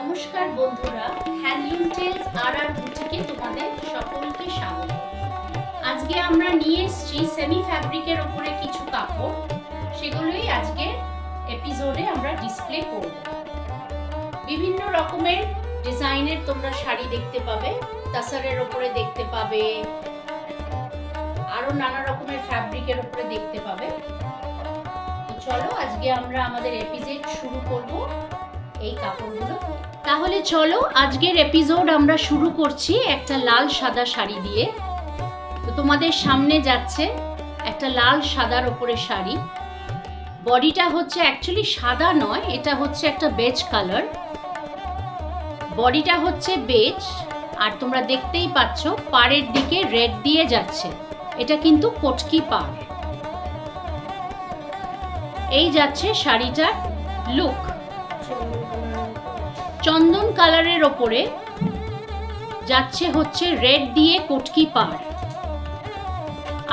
নমস্কার বন্ধুরা, handloom tales আর বুটিকে তোমাদের সকলকে স্বাগত। আজকে আমরা নিয়ে এসেছি সেমি ফ্যাব্রিকের উপরে কিছু কাপড়, সেগুলোই আজকে এপিসোডে আমরা ডিসপ্লে করব। বিভিন্ন রকমের ডিজাইনের তোমরা শাড়ি দেখতে পাবে, তাসারের উপরে দেখতে পাবে, আরো নানা রকমের ফ্যাব্রিকের উপরে দেখতে পাবে। তো চলো আজকে আমরা আমাদের এপিসোড শুরু করব এই কাপড়গুলো। তাহলে চলো আজকের এপিসোড আমরা শুরু করছি একটা লাল সাদা শাড়ি দিয়ে। তো তোমাদের সামনে যাচ্ছে একটা লাল সাদার উপরে শাড়ি। বডিটা হচ্ছে অ্যাকচুয়ালি সাদা নয়, এটা হচ্ছে একটা বেজ কালার। বডিটা হচ্ছে বেজ, আর তোমরা দেখতেই পাচ্ছ পাড়ের দিকে রেড দিয়ে যাচ্ছে, এটা কিন্তু কটকি পাড়। এই যাচ্ছে শাড়িটার লুক, চন্দন কালারের ওপরে যাচ্ছে হচ্ছে রেড দিয়ে কটকি পাড়,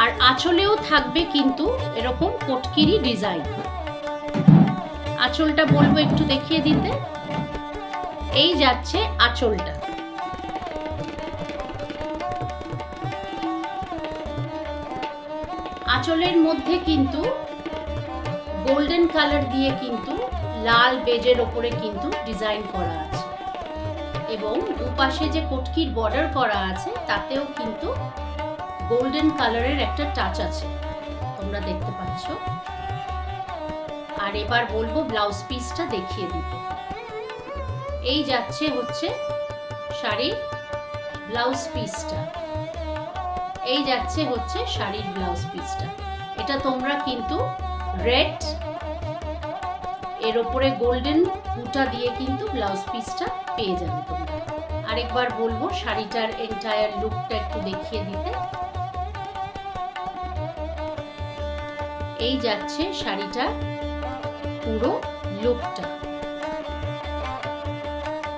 আর আঁচলেও থাকবে কিন্তু এরকম কটকিরই ডিজাইন। আঁচলটা বলবো একটু দেখিয়ে দিতে। এই যাচ্ছে আঁচলটা। আঁচলের মধ্যে কিন্তু গোল্ডেন কালার দিয়ে কিন্তু লাল বেজের ওপরে কিন্তু ডিজাইন করা আছে, এবং দুপাশে যে কটকির বর্ডার করা আছে তাতেও কিন্তু গোল্ডেন কালারের একটা টাচ আছে, তোমরা দেখতে পাচ্ছ। আর এবার বলবো ব্লাউজ পিসটা দেখিয়ে দিতে। এই যাচ্ছে হচ্ছে শাড়ির ব্লাউজ পিসটা। এই যাচ্ছে হচ্ছে শাড়ির ব্লাউজ পিসটা। এটা তোমরা কিন্তু রেড এর ওপরে গোল্ডেন বুটা দিয়ে কিন্তু ব্লাউজ পিসটা পেয়ে যাবে তোমরা। আরেকবার বলবো শাড়িটার এন্টায়ার লুকটা একটু দেখিয়ে দিতে। এই যাচ্ছে শাড়িটার পুরো লুকটা।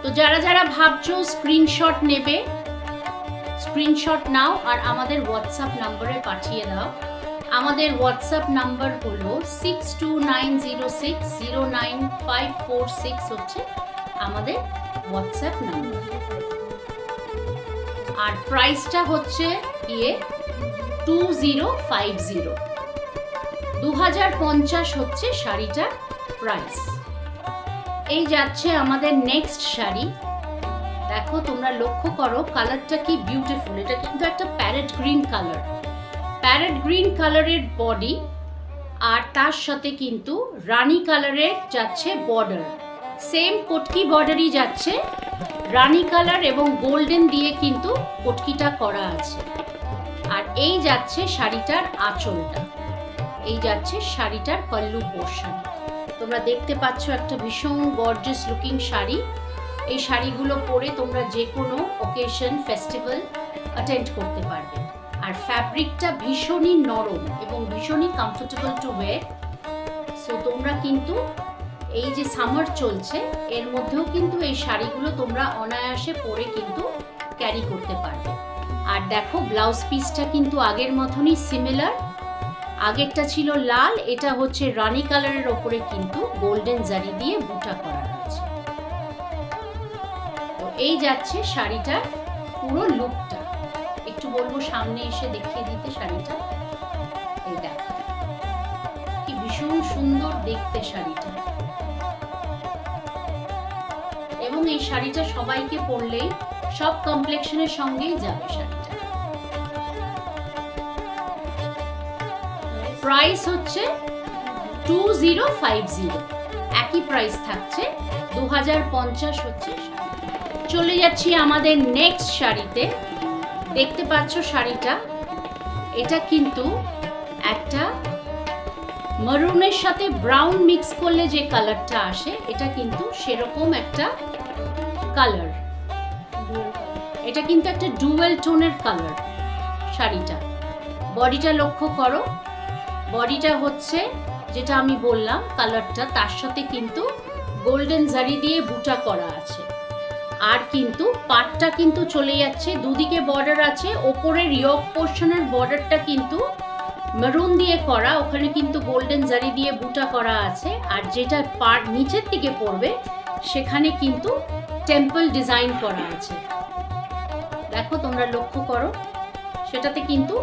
তো যারা যারা ভাবছো স্ক্রিনশট নেবে, স্ক্রিনশট নাও আর আমাদের হোয়াটসঅ্যাপ নম্বরে পাঠিয়ে দাও। আমাদের হোয়াটসঅ্যাপ নাম্বার হলো 6290609546 হচ্ছে আমাদের হোয়াটসঅ্যাপ নাম্বার। আর প্রাইসটা হচ্ছে 2050, 2050 হচ্ছে শাড়িটার প্রাইস। এই যাচ্ছে আমাদের নেক্সট শাড়ি। দেখো তোমরা লক্ষ্য করো কালারটা কি বিউটিফুল। এটা কিন্তু একটা parrot green colour, parrot green কালারের বডি, আর তার সাথে কিন্তু রানী কালারের যাচ্ছে বর্ডার। সেম কটকি বর্ডারই যাচ্ছে, রানী কালার এবং গোল্ডেন দিয়ে কিন্তু কটকিটা করা আছে। আর এই যাচ্ছে শাড়িটার আঁচলটা। এই যাচ্ছে শাড়িটার পাল্লু পোর্শন। তোমরা দেখতে পাচ্ছ একটা ভীষণ গর্জিয়াস লুকিং শাড়ি। এই শাড়িগুলো পরে তোমরা যে কোনো অকেশন, ফেস্টিভ্যাল অ্যাটেন্ড করতে পারবে। আর ফ্যাব্রিকটা ভীষণই নরম এবং ভীষণই কমফোর্টেবল টু ওয়্যার। সো তোমরা কিন্তু এই যে সামার চলছে এর মধ্যেও কিন্তু এই শাড়িগুলো তোমরা অনায়াসে পরে কিন্তু ক্যারি করতে পারবে। আর দেখো ব্লাউজ পিসটা কিন্তু আগের মতনই সিমিলার। আগেরটা ছিল লাল, এটা হচ্ছে রানী কালারের ওপরে কিন্তু গোল্ডেন জারি দিয়ে বুটা করা রয়েছে। তো এই যাচ্ছে শাড়িটার পুরো লুকটা। একটু বলবো সামনে এসে দেখিয়ে দিতে শাড়িটা। এই দেখো কি ভীষণ সুন্দর দেখতে শাড়িটা, এবং এই শাড়িটা সবাইকে পরলেই সব কমপ্লেক্সনের সঙ্গেই যাবে শাড়িটা। প্রাইস হচ্ছে 2050, একই প্রাইস থাকছে, 2050 হচ্ছে। চলে যাচ্ছি আমাদের নেক্সট শাড়িতে। দেখতে পাচ্ছ শাড়িটা, এটা কিন্তু একটা মারুনের সাথে ব্রাউন মিক্স করলে যে কালারটা আসে, এটা কিন্তু সেরকম একটা কালার। এটা কিন্তু একটা ডুয়েল টোনের কালার শাড়িটা। বডিটা লক্ষ্য করো, বডিটা হচ্ছে যেটা আমি বললাম কালারটা, তার সাথে কিন্তু গোল্ডেন জারি দিয়ে বুটা করা আছে। আর কিন্তু পাটটা কিন্তু চলে যাচ্ছে, দুদিকে বর্ডার আছে। ওপরের ইয়ক পোর্শনের বর্ডারটা কিন্তু মেরুন দিয়ে করা, ওখানে কিন্তু গোল্ডেন জারি দিয়ে বুটা করা আছে। আর যেটা পাট নিচের দিকে পড়বে সেখানে কিন্তু টেম্পল ডিজাইন করা আছে। দেখো তোমরা লক্ষ্য করো, সেটাতে কিন্তু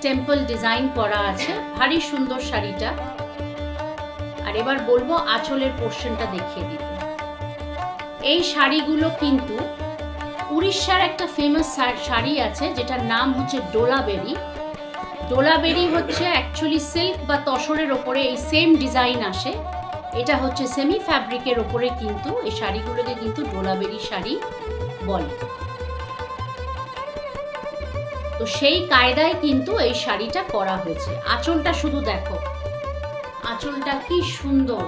টেম্পল ডিজাইন করা আছে। ভারী সুন্দর শাড়িটা। আর এবার বলবো আঁচলের পোর্শনটা দেখিয়ে দিতে। এই শাড়িগুলো কিন্তু উড়িষ্যার একটা ফেমাস শাড়ি আছে যেটার নাম হচ্ছে ডোলাবেরি। ডোলাবেরি হচ্ছে অ্যাকচুয়ালি সিল্ক বা তসরের ওপরে এই সেম ডিজাইন আসে। এটা হচ্ছে সেমি ফ্যাব্রিকের ওপরে কিন্তু এই শাড়িগুলোকে কিন্তু ডোলাবেরি শাড়ি বলে। তো সেই কায়দায় কিন্তু এই শাড়িটা করা হয়েছে। আঁচলটা শুধু দেখো, আঁচলটা কি সুন্দর।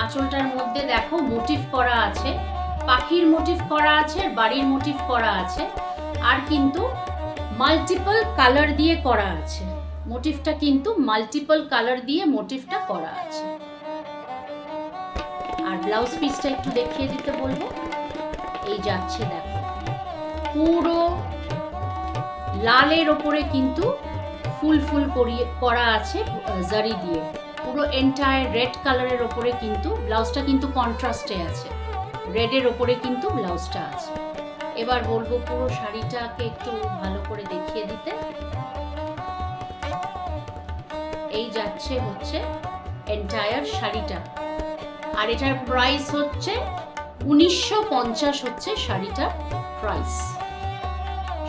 আঁচলটার মধ্যে দেখো মোটিভ করা আছে, পাখির মোটিভ করা আছে, বাড়ির মোটিভ করা আছে, আর কিন্তু মাল্টিপল কালার দিয়ে করা আছে। মোটিভটা কিন্তু মাল্টিপল কালার দিয়ে মোটিভটা করা আছে। আর ব্লাউজ পিসটা একটু দেখিয়ে দিতে বলবো। এই যাচ্ছে দেখো, পুরো লালের ওপরে কিন্তু ফুল ফুল করা আছে জারি দিয়ে। পুরো এন্টায়ার রেড কালারের ওপরে কিন্তু ব্লাউজটা কিন্তু কন্ট্রাস্টে আছে, রেডের ওপরে কিন্তু ব্লাউজটা আছে। এবার বলবো পুরো শাড়িটাকে একটু ভালো করে দেখিয়ে দিতে। এই যাচ্ছে হচ্ছে এন্টায়ার শাড়িটা। আর এটার প্রাইস হচ্ছে 1950 হচ্ছে শাড়িটার প্রাইস।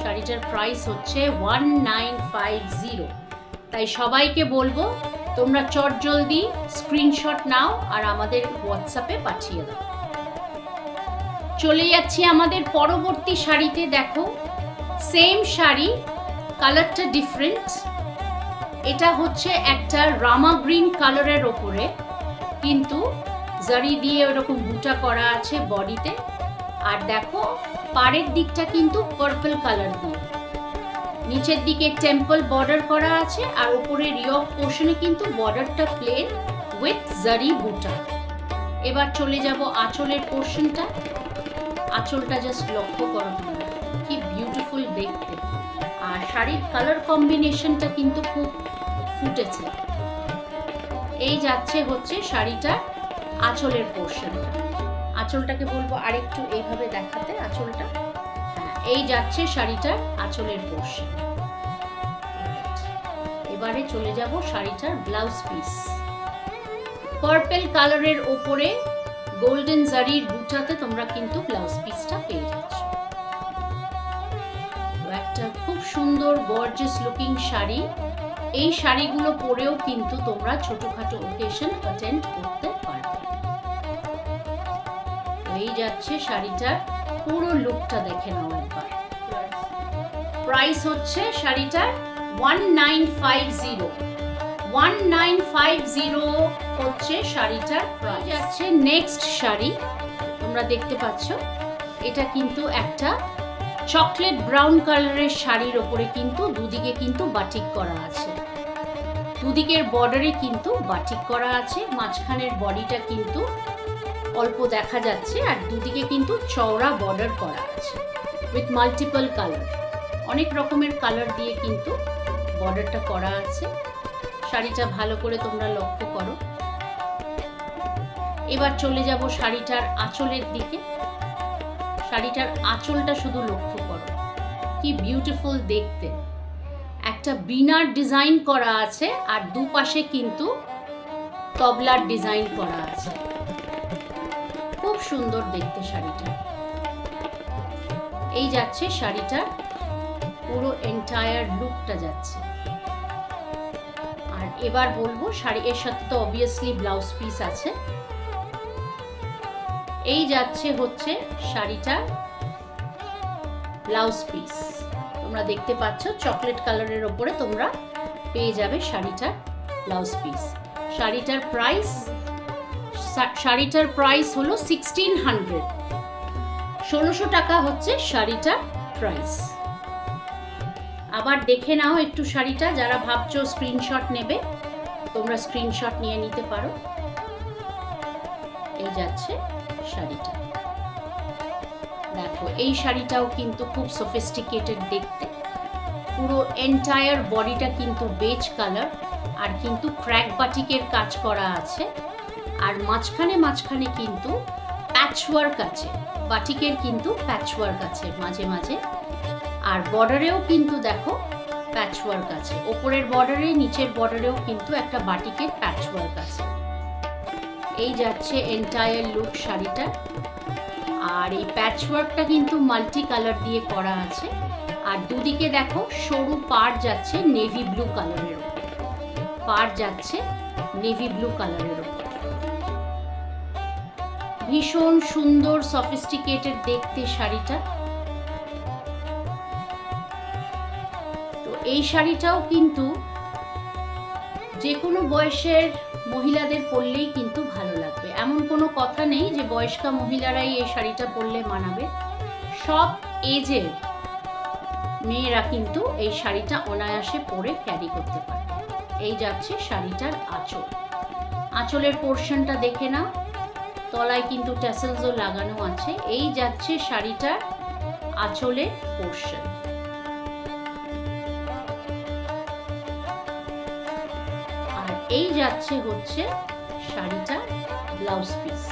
শাড়িটার প্রাইস হচ্ছে 1950। তাই সবাইকে বলবো তোমরা চটজলদি স্ক্রিনশট নাও আর আমাদের হোয়াটসঅ্যাপে পাঠিয়ে দাও। চলে যাচ্ছি আমাদের পরবর্তী শাড়িতে। দেখো সেম শাড়ি, কালারটা ডিফারেন্ট। এটা হচ্ছে একটা রামা গ্রিন কালারের ওপরে কিন্তু জারি দিয়ে ওরকম বুটা করা আছে বডিতে। আর দেখো পাড়ের দিকটা কিন্তু পার্পল কালার দিয়ে, নিচের দিকে টেম্পল বর্ডার করা আছে, আর উপরে রিয়ক পোর্শনে কিন্তু বর্ডারটা প্লেন উইথ জারি বুটা। এবার চলে যাব আঁচলের পোর্শনটা। আঁচলটা জাস্ট লক্ষ্য করো তোমরা, কি বিউটিফুল দেখতে। আর শাড়ির কালার কম্বিনেশনটা কিন্তু খুব ফুটেছে। এই যাচ্ছে হচ্ছে শাড়িটা আঁচলের পোর্শনটা। আঁচলটাকে বলবো আরেকটু এইভাবে দেখাতে আঁচলটা। এই যাচ্ছে শাড়িটার আঁচলের পোর্শন। এবারে চলে যাব শাড়িটার ব্লাউজ পিস। পার্পল কালারের ওপরে গোল্ডেন জারির বুটাতে তোমরা কিন্তু ব্লাউজ পিসটা পেয়ে যাচ্ছ। একটা খুব সুন্দর গর্জিয়াস লুকিং শাড়ি। এই শাড়িগুলো পরেও কিন্তু তোমরা ছোটখাটো ওকেশন অ্যাটেন্ড করতে পারবে। এই যাচ্ছে শাড়িটার পুরো লুকটা দেখে নাও একবার। প্রাইস হচ্ছে শাড়িটার 1950। 1950 হচ্ছে শাড়িটার প্রাইস। যাচ্ছে নেক্সট শাড়ি, তোমরা দেখতে পাচ্ছ এটা কিন্তু একটা চকলেট ব্রাউন কালারের শাড়ির ওপরে কিন্তু দুদিকে কিন্তু বাটিক করা আছে। দুদিকের বর্ডারে কিন্তু বাটিক করা আছে, মাঝখানের বডিটা কিন্তু অল্প দেখা যাচ্ছে, আর দুদিকে কিন্তু চওড়া বর্ডার করা আছে উইথ মাল্টিপল কালার। অনেক রকমের কালার দিয়ে কিন্তু বর্ডারটা করা আছে। শাড়িটা ভালো করে তোমরা লক্ষ্য করো। এবার চলে যাব শাড়িটার আঁচলের দিকে। শাড়িটার আঁচলটা শুধু লক্ষ্য করো, কি বিউটিফুল দেখতে। একটা বিনার ডিজাইন করা আছে, আর দুপাশে কিন্তু তবলার ডিজাইন করা আছে। খুব সুন্দর দেখতে শাড়িটা। এই যাচ্ছে শাড়িটার পুরো এন্টায়ার লুকটা যাচ্ছে। আর এবার বলবো শাড়ি, এর সাথে তো অবভিয়াসলি ব্লাউজ পিস আছে। এই যাচ্ছে হচ্ছে শাড়িটার ব্লাউজ পিস। তোমরা দেখতে পাচ্ছ চকলেট কালারের ওপরে তোমরা পেয়ে যাবে শাড়িটার ব্লাউজ পিস। শাড়িটার প্রাইস হলো 1600। 1600 টাকা হচ্ছে শাড়িটার প্রাইস। আবার দেখে নাও একটু শাড়িটা, যারা ভাবছো স্ক্রিনশট নেবে তোমরা স্ক্রিনশট নিয়ে নিতে পারো। এই যাচ্ছে শাড়িটা। দেখো এই শাড়িটাও কিন্তু খুব সফিস্টিকেটেড দেখতে। পুরো এন্টায়ার বডিটা কিন্তু বেজ কালার, আর কিন্তু ক্র্যাক বাটিকের কাজ করা আছে। আর মাঝখানে কিন্তু প্যাচওয়ার্ক আছে, বাটিকের কিন্তু প্যাচওয়ার্ক আছে মাঝে মাঝে, আর বর্ডারেও কিন্তু দেখো প্যাচওয়ার্ক আছে, ওপরের বর্ডারে নিচের বর্ডারেও কিন্তু একটা বাটিকের প্যাচওয়ার্ক আছে। এই যাচ্ছে এন্টায়ার লুক শাড়িটা। আর এই প্যাচওয়ার্কটা কিন্তু মাল্টি কালার দিয়ে করা আছে, আর দুদিকে দেখো সরু পাড় যাচ্ছে নেভি ব্লু কালারের উপর, পাড় যাচ্ছে নেভি ব্লু কালারের উপর। ভীষণ সুন্দর সফিস্টিকেটেড দেখতে শাড়িটা। তো এই শাড়িটাও কিন্তু যে কোনো বয়সের মহিলাদের পরলেই কিন্তু ভালো লাগবে, এমন কোনো কথা নেই যে বয়স্কা মহিলারাই এই শাড়িটা পরলে মানাবে। সব এজের মেয়েরা কিন্তু এই শাড়িটা অনায়াসে পরে ক্যারি করতে পারে। এই যাচ্ছে শাড়িটার আঁচল, আঁচলের পোর্শনটা দেখে নাও, তলায় কিন্তু ট্যাসেলসও লাগানো আছে। এই যাচ্ছে শাড়িটার আঁচলের পোর্শন। আর এই যাচ্ছে হচ্ছে শাড়িটা ব্লাউজ পিস,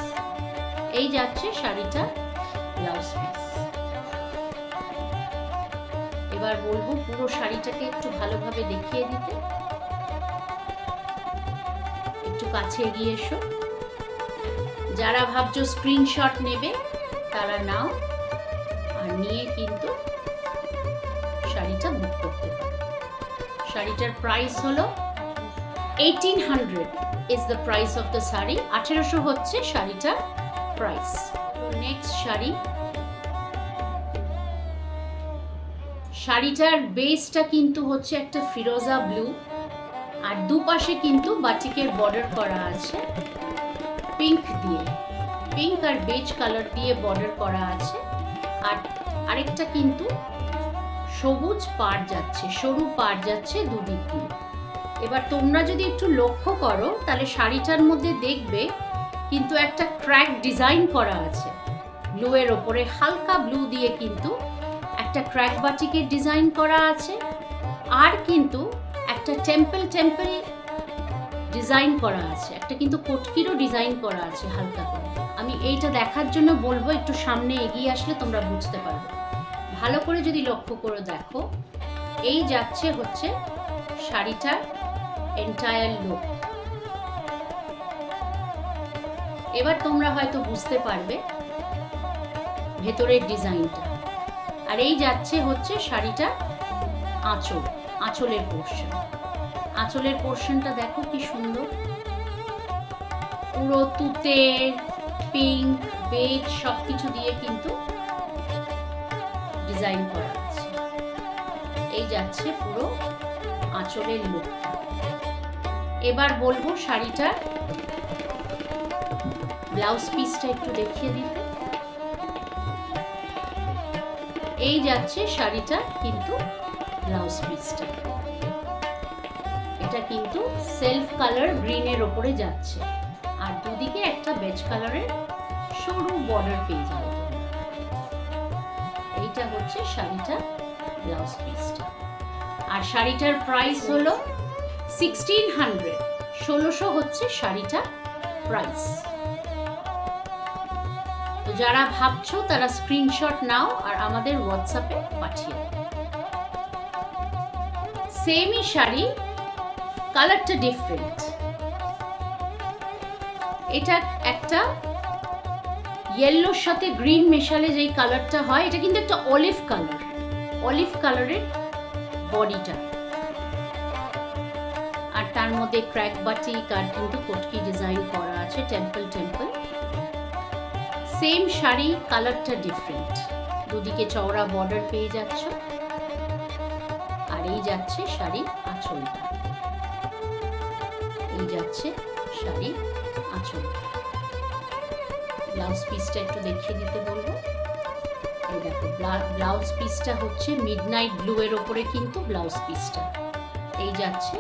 এই যাচ্ছে শাড়িটা ব্লাউজ পিস। এবার বলবো পুরো শাড়িটাকে একটু ভালোভাবে দেখিয়ে দিতে, একটু কাছে এগিয়ে এসো। যারা ভাবছো স্ক্রিনশট নেবে তারা নাও, আর নিয়ে কিন্তু শাড়িটা বুক করতে পারো। শাড়িটার প্রাইস হলো 1800 is the price of the sari. 1800 হচ্ছে শাড়িটার প্রাইস। নেক্সট শাড়ি, শাড়িটার বেসটা কিন্তু হচ্ছে একটা ফিরোজা ব্লু, আর দুপাশে কিন্তু বাটিকের বর্ডার করা আছে পিঙ্ক দিয়ে, পিঙ্ক আর বেজ কালার দিয়ে বর্ডার করা আছে। আর আরেকটা কিন্তু সবুজ পাড় যাচ্ছে, সরু পাড় যাচ্ছে দুদিক দিয়ে। এবার তোমরা যদি একটু লক্ষ্য করো তাহলে শাড়িটার মধ্যে দেখবে কিন্তু একটা ক্র্যাক ডিজাইন করা আছে ব্লু এর ওপরে, হালকা ব্লু দিয়ে কিন্তু একটা ক্র্যাক বাটিকের ডিজাইন করা আছে, আর কিন্তু একটা টেম্পল টেম্পল ডিজাইন করা আছে, একটা কিন্তু কটকিরও ডিজাইন করা আছে হালকা করে। আমি এইটা দেখার জন্য বলবো একটু সামনে এগিয়ে আসলে তোমরা বুঝতে পারবে। ভালো করে যদি লক্ষ্য করে দেখো, এই যাচ্ছে হচ্ছে শাড়িটার এন্টায়ার লুক। এবার তোমরা হয়তো বুঝতে পারবে ভেতরের ডিজাইনটা। আর এই যাচ্ছে হচ্ছে শাড়িটা আঁচল, আঁচলের পোর্শন। আঁচলের পোর্শনটা দেখো কি সুন্দর, পুরো তুতে পিঙ্ক বেজ সবকিছু দিয়ে কিন্তু ডিজাইন করা আছে। এই যাচ্ছে পুরো আঁচলের লুকটা। এবার বলবো শাড়িটার ব্লাউজ পিসটা একটু দেখিয়ে দিতে। এই যাচ্ছে শাড়িটা কিন্তু ব্লাউজ পিসটা, এটা কিন্তু সেলফ কালার গ্রিনের ওপরে যাচ্ছে, আর দুদিকে একটা বেজ কালারের সরু বর্ডার পেয়ে যাবে তোমরা। এইটা হচ্ছে শাড়িটা ব্লাউজ পিসটা। আর শাড়িটার প্রাইস হলো 1600, 1600 হচ্ছে শাড়িটা প্রাইস। তো যারা ভাবছো তারা স্ক্রিনশট নাও আর আমাদের হোয়াটসঅ্যাপে পাঠিয়ে দাও। সেমই শাড়ি, কালারটা ডিফারেন্ট। এটা একটা ইয়েলোর সাথে গ্রিন মেশালে যেই কালারটা হয়, এটা কিন্তু একটা অলিভ কালার, অলিভ কালারের বডিটা, আর তার মধ্যে ক্র্যাক বাটিক আর কিন্তু কটকি ডিজাইন করা আছে টেম্পল টেম্পল। সেম শাড়ি, কালারটা ডিফারেন্ট, দুদিকে চওড়া বর্ডার পেয়ে যাচ্ছ। আর এই যাচ্ছে শাড়ি আঁচলটা, এই যাচ্ছে শাড়ি আঁচল। ব্লাউজ পিসটা একটু দেখিয়ে দিতে বলবো। এই দেখো ব্লাউজ পিসটা হচ্ছে মিডনাইট ব্লু এর ওপরে কিন্তু ব্লাউজ পিসটা। এই যাচ্ছে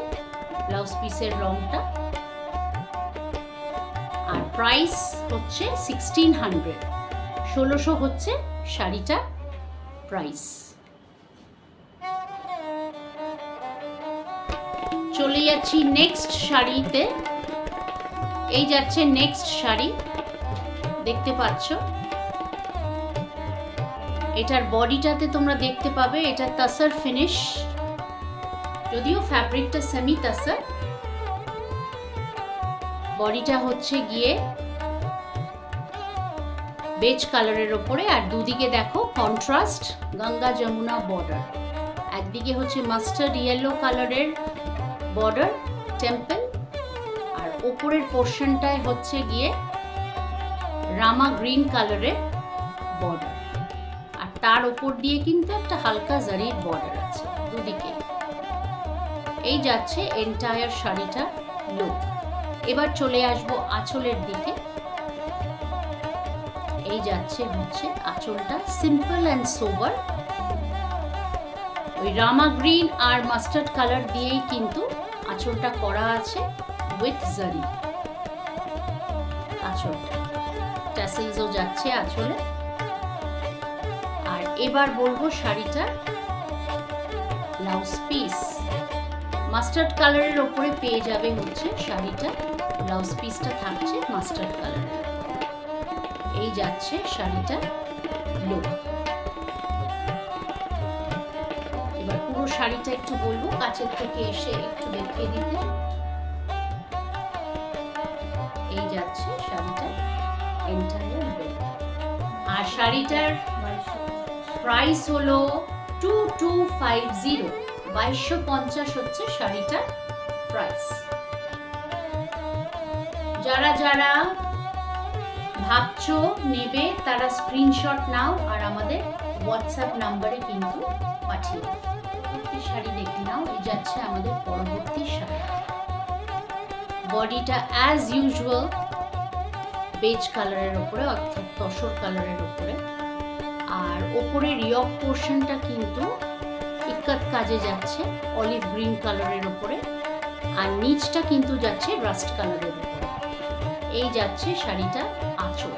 ব্লাউজ পিসের রংটা। আর প্রাইস হচ্ছে 1600, 1600 হচ্ছে শাড়িটা প্রাইস। চলে যাচ্ছি নেক্সট শাড়িতে। এই যাচ্ছে নেক্সট শাড়ি। দেখতে পাচ্ছ। এটার বডিটাতে তোমরা দেখতে পাবে এটা তাসার ফিনিশ, যদিও ফ্যাব্রিকটা সেমি তাসার। বডিটা হচ্ছে গিয়ে বেজ কালারের ওপরে, আর দুদিকে দেখো কন্ট্রাস্ট গঙ্গা যমুনা বর্ডার। একদিকে হচ্ছে মাস্টার্ড ইয়েলো কালারের বর্ডার টেম্পল, আর ওপরের পোর্শনটায় হচ্ছে গিয়ে রামা গ্রিন কালারের বর্ডার, আর তার ওপর দিয়ে কিন্তু একটা হালকা জারির বর্ডার আছে দুদিকে। এই যাচ্ছে এন্টায়ার শাড়িটা লুক। এবার চলে আসবো আঁচলের দিকে। এই যাচ্ছে হচ্ছে আঁচলটা সিম্পল অ্যান্ড সোবার, ওই রামা গ্রিন আর মাস্টার্ড কালার দিয়েই কিন্তু আঁচলটা করা আছে উইথ জারি। আঁচলটা ট্যাসেলসও যাচ্ছে আঁচলে। আর এবার বলবো শাড়িটা ব্লাউজ পিস। মাস্টার্ড কালারের ওপরে পেয়ে যাবে হচ্ছে শাড়িটা, ব্লাউজ পিসটা থাকছে মাস্টার্ড কালারের। এই যাচ্ছে শাড়িটা লুক। এবার পুরো শাড়িটা একটু বলবো কাছের থেকে এসে একটু দেখিয়ে দিতে। এই যাচ্ছে শাড়িটা এন্টায়ার লুক। আর শাড়িটার প্রাইস হলো 2250, 2250 হচ্ছে শাড়িটার প্রাইস। যারা যারা ভাবছো নেবে তারা স্ক্রিনশট নাও আর আমাদের হোয়াটসঅ্যাপ নাম্বারে কিন্তু পাঠিয়ে দাও। পরবর্তী শাড়ি দেখে নাও। এই যাচ্ছে আমাদের পরবর্তী শাড়ি। বডিটা অ্যাজ ইউজুয়াল বেজ কালারের উপরে, অর্থাৎ তসর কালারের উপরে, আর ওপরে রিয়ক পোর্শনটা কিন্তু ইক্কাত কাজে যাচ্ছে অলিভ গ্রিন কালারের উপরে, আর নিচটা কিন্তু যাচ্ছে রাস্ট কালারের উপরে। এই যাচ্ছে শাড়িটা আঁচল।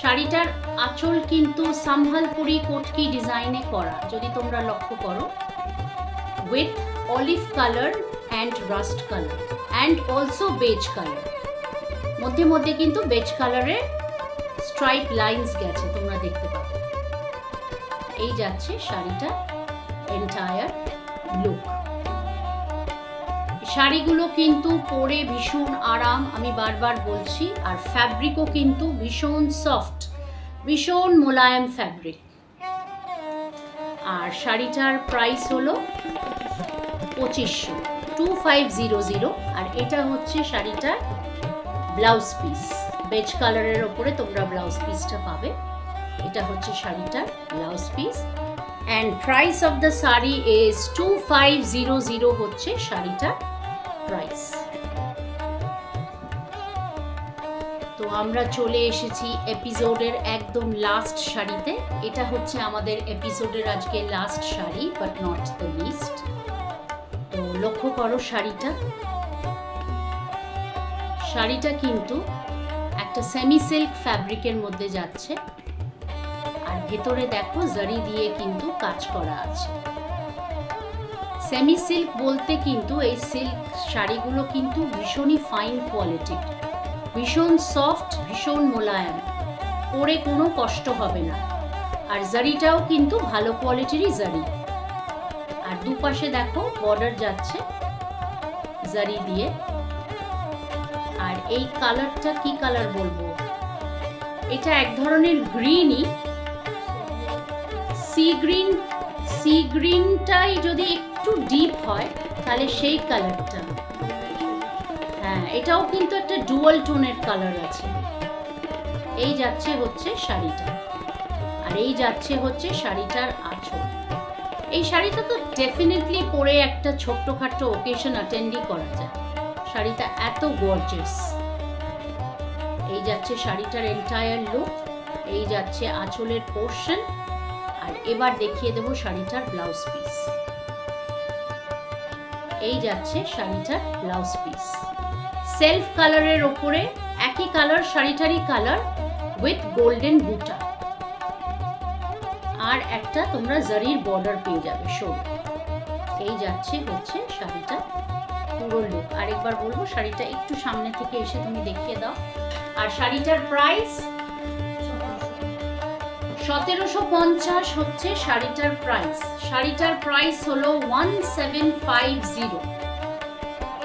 শাড়িটার আঁচল কিন্তু সম্বলপুরি কোটকি ডিজাইনে করা, যদি তোমরা লক্ষ্য করো, with olive colour and rushed colour and also beige colour. মধ্যে মধ্যে কিন্তু বেজ কালারের স্ট্রাইপ লাইন্স গেছে, তোমরা দেখতে পাবে। এই যাচ্ছে শাড়িটা এন্টায়ার লুক। শাড়িগুলো কিন্তু পরে ভীষণ আরাম, আমি বারবার বলছি, আর ফ্যাব্রিকও কিন্তু ভীষণ সফট, ভীষণ মোলায়েম ফ্যাব্রিক। আর শাড়িটার প্রাইস হলো 2500, 2500। আর এটা হচ্ছে শাড়িটার ব্লাউজ পিস। বেজ কালারের ওপরে তোমরা ব্লাউজ পিসটা পাবে। এটা হচ্ছে শাড়িটার blouse piece, and price of the sari is 2500 হচ্ছে শাড়িটার প্রাইস। তো আমরা চলে এসেছি এপিসোডের একদম লাস্ট শাড়িতে। এটা হচ্ছে আমাদের এপিসোডের আজকে last sari, but not the least. তো লক্ষ্য করো শাড়িটা। শাড়িটা কিন্তু একটা সেমি সিল্ক ফ্যাব্রিকের মধ্যে যাচ্ছে, আর ভেতরে দেখো জারি দিয়ে কিন্তু কাজ করা আছে। সেমি সিল্ক বলতে কিন্তু এই সিল্ক শাড়িগুলো কিন্তু ভীষণই ফাইন কোয়ালিটির, ভীষণ সফট, ভীষণ মোলায়েম, পরে কোনো কষ্ট হবে না। আর জারিটাও কিন্তু ভালো কোয়ালিটিরই জারি। আর দুপাশে দেখো বর্ডার যাচ্ছে জারি দিয়ে। আর এই কালারটা কি কালার বলবো, এটা এক ধরনের গ্রিনই, সি গ্রিন। সি গ্রিনটাই যদি একটু ডিপ হয় তাহলে সেই কালারটা। হ্যাঁ, এটাও কিন্তু একটা ডুয়াল টোনের কালার আছে। এই যাচ্ছে হচ্ছে শাড়িটা, আর এই যাচ্ছে হচ্ছে শাড়িটার আঁচল। এই শাড়িটা তো ডেফিনেটলি পরে একটা ছোট্টখাট্টো ওকেশন অ্যাটেন্ডই করা যায়। শাড়িটা এত গর্জিয়াস। এই যাচ্ছে শাড়িটার এন্টায়ার লুক। এই যাচ্ছে আঁচলের পোর্শন। আর এবার দেখিয়ে দেবো শাড়িটার ব্লাউজ পিস। এই যাচ্ছে শাড়িটার ব্লাউজ পিস। সেলফ কালারের ওপরে একই কালার, শাড়িটারই কালার, উইথ গোল্ডেন বুটা, আর একটা তোমরা জারির বর্ডার পেয়ে যাবে সরু। এই যাচ্ছে হচ্ছে শাড়িটা পুরো লুক। আরেকবার বলবো শাড়িটা একটু সামনে থেকে এসে তুমি দেখিয়ে দাও। আর শাড়িটার প্রাইস 1750 হচ্ছে শাড়িটার প্রাইস। শাড়িটার প্রাইস হলো 1750।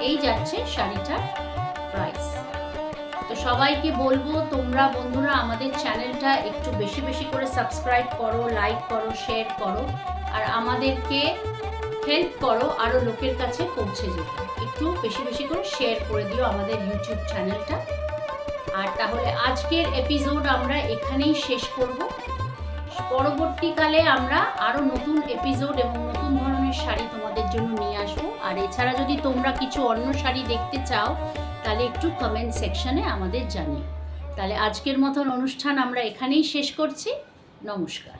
এই যাচ্ছে শাড়িটার প্রাইস। তো সবাইকে বলবো তোমরা বন্ধুরা আমাদের চ্যানেলটা একটু বেশি বেশি করে সাবস্ক্রাইব করো, লাইক করো, শেয়ার করো, আর আমাদেরকে হেল্প করো আরও লোকের কাছে পৌঁছে যেতে। একটু বেশি বেশি করে শেয়ার করে দিও আমাদের ইউটিউব চ্যানেলটা। আর তাহলে আজকের এপিসোড আমরা এখানেই শেষ করব। পরবর্তীকালে আমরা আরও নতুন এপিসোড এবং নতুন ধরনের শাড়ি তোমাদের জন্য নিয়ে আসবো। আর এছাড়া যদি তোমরা কিছু অন্য শাড়ি দেখতে চাও তাহলে একটু কমেন্ট সেকশনে আমাদের জানিও। তাহলে আজকের মতন অনুষ্ঠান আমরা এখানেই শেষ করছি। নমস্কার।